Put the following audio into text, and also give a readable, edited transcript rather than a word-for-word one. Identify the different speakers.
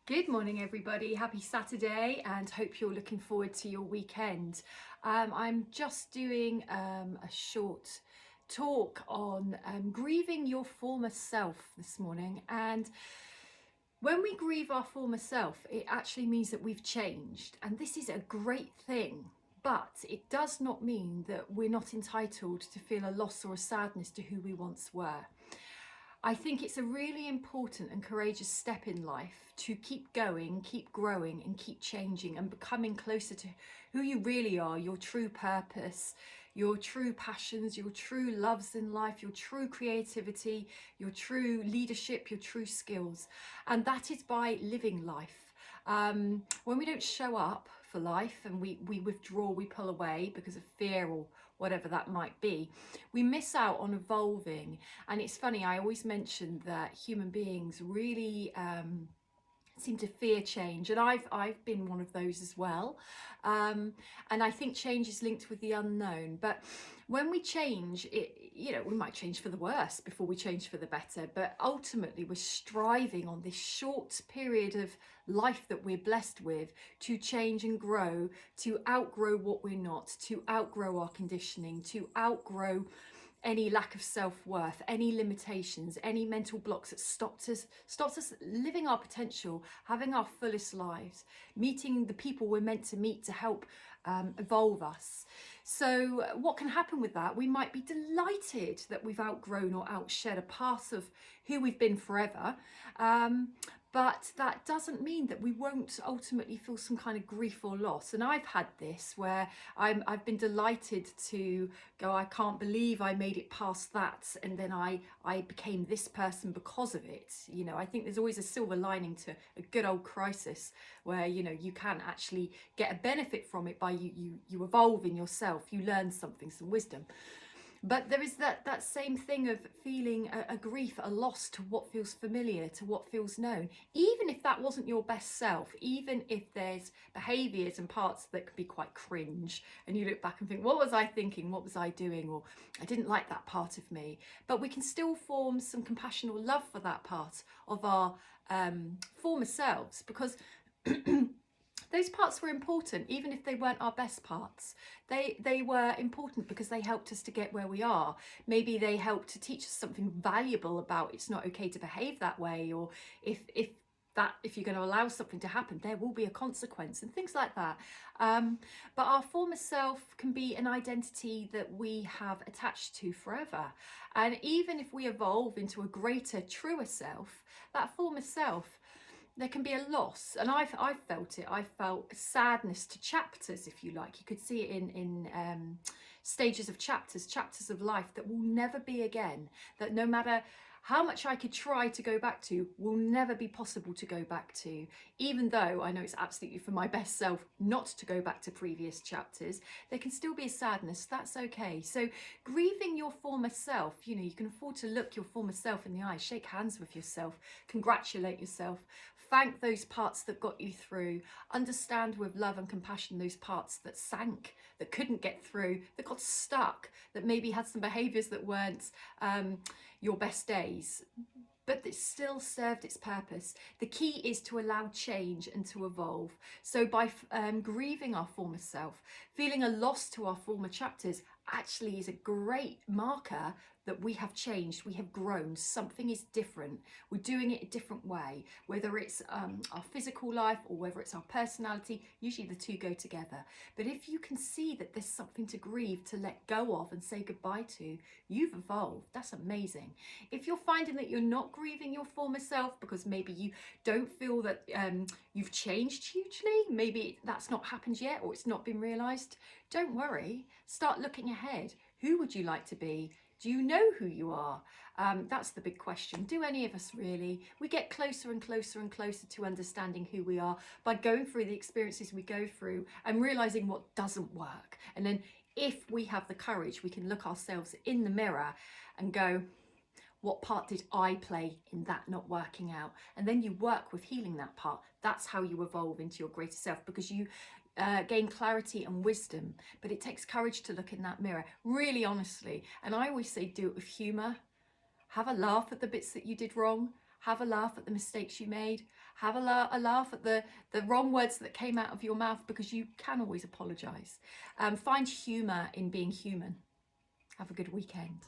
Speaker 1: Good morning, everybody. Happy Saturday, and hope you're looking forward to your weekend. I'm just doing a short talk on grieving your former self this morning. And when we grieve our former self, it actually means that we've changed. And this is a great thing. But it does not mean that we're not entitled to feel a loss or a sadness to who we once were. I think it's a really important and courageous step in life to keep going, keep growing, and keep changing and becoming closer to who you really are, your true purpose, your true passions, your true loves in life, your true creativity, your true leadership, your true skills. And that is by living life. When we don't show up for life and we withdraw, we pull away because of fear or whatever that might be, we miss out on evolving. And it's funny, I always mention that human beings really seem to fear change, and I've been one of those as well. And I think change is linked with the unknown. But when we change, we might change for the worse before we change for the better. But ultimately, we're striving on this short period of life that we're blessed with to change and grow, to outgrow what we're not, to outgrow our conditioning, to outgrow any lack of self-worth, any limitations, any mental blocks that stopped us living our potential, having our fullest lives, meeting the people we're meant to meet to help evolve us. So what can happen with that? We might be delighted that we've outgrown or outshed a part of who we've been forever. But that doesn't mean that we won't ultimately feel some kind of grief or loss. And I've had this where I've been delighted to go, I can't believe I made it past that. And then I became this person because of it. I think there's always a silver lining to a good old crisis where, you can actually get a benefit from it by you evolve in yourself, you learn something, some wisdom. But there is that same thing of feeling a grief, a loss to what feels familiar, to what feels known. Even if that wasn't your best self, even if there's behaviours and parts that can be quite cringe, and you look back and think, what was I thinking? What was I doing? Or I didn't like that part of me. But we can still form some compassion or love for that part of our former selves, because those parts were important, even if they weren't our best parts. They were important because they helped us to get where we are. Maybe they helped to teach us something valuable about it's not okay to behave that way, or if you're going to allow something to happen, there will be a consequence, and things like that. But our former self can be an identity that we have attached to forever. And even if we evolve into a greater, truer self, that former self, there can be a loss. And I've felt it. I felt sadness to chapters, if you like. You could see it in stages of chapters of life that will never be again, that no matter how much I could try to go back to, will never be possible to go back to. Even though I know it's absolutely for my best self not to go back to previous chapters, there can still be a sadness. That's okay. So grieving your former self, you can afford to look your former self in the eye, shake hands with yourself, congratulate yourself, thank those parts that got you through, understand with love and compassion those parts that sank, that couldn't get through, that got stuck, that maybe had some behaviours that weren't your best days, but it still served its purpose. The key is to allow change and to evolve. So by grieving our former self, feeling a loss to our former chapters actually is a great marker that we have changed, we have grown, something is different, we're doing it a different way, whether it's our physical life or whether it's our personality. Usually the two go together. But if you can see that there's something to grieve, to let go of and say goodbye to, you've evolved. That's amazing. If you're finding that you're not grieving your former self because maybe you don't feel that you've changed hugely, maybe that's not happened yet or it's not been realised, don't worry. Start looking ahead. Who would you like to be? Do you know who you are? That's the big question. Do any of us really? We get closer and closer and closer to understanding who we are by going through the experiences we go through and realising what doesn't work. And then if we have the courage, we can look ourselves in the mirror and go, what part did I play in that not working out? And then you work with healing that part. That's how you evolve into your greater self, because you gain clarity and wisdom. But it takes courage to look in that mirror, really honestly. And I always say, do it with humour. Have a laugh at the bits that you did wrong. have a laugh at the mistakes you made, have a laugh at the wrong words that came out of your mouth, because you can always apologise. Find humour in being human. Have a good weekend.